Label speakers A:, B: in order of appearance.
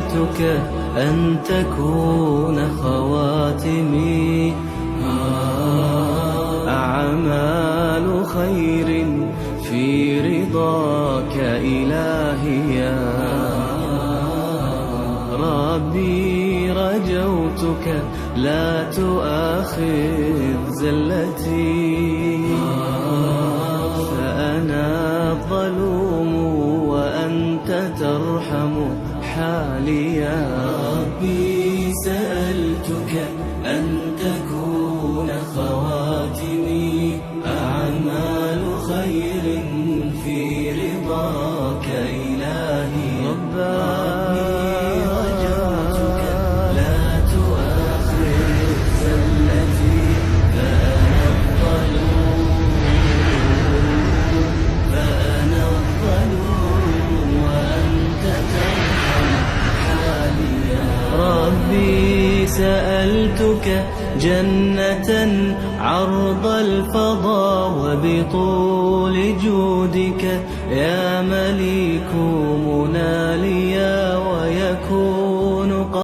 A: سألتك أن تكون خواتمي أعمال خير في رضاك إلهي يا ربي. رجوتك لا تؤاخذ زلتي، فأنا الظلوم وأنت ترحم حالي يا ربي. سألتك أن تكون خواتمي أعمال خير في رضاك إلهي ربي. رجوتك لا تؤاخذ زلتي، فأنا الظلوم وأنت ترحم حالي يا ربي. سألتك جنة عرض الفضاء وبطول جودك يا مليك مناليا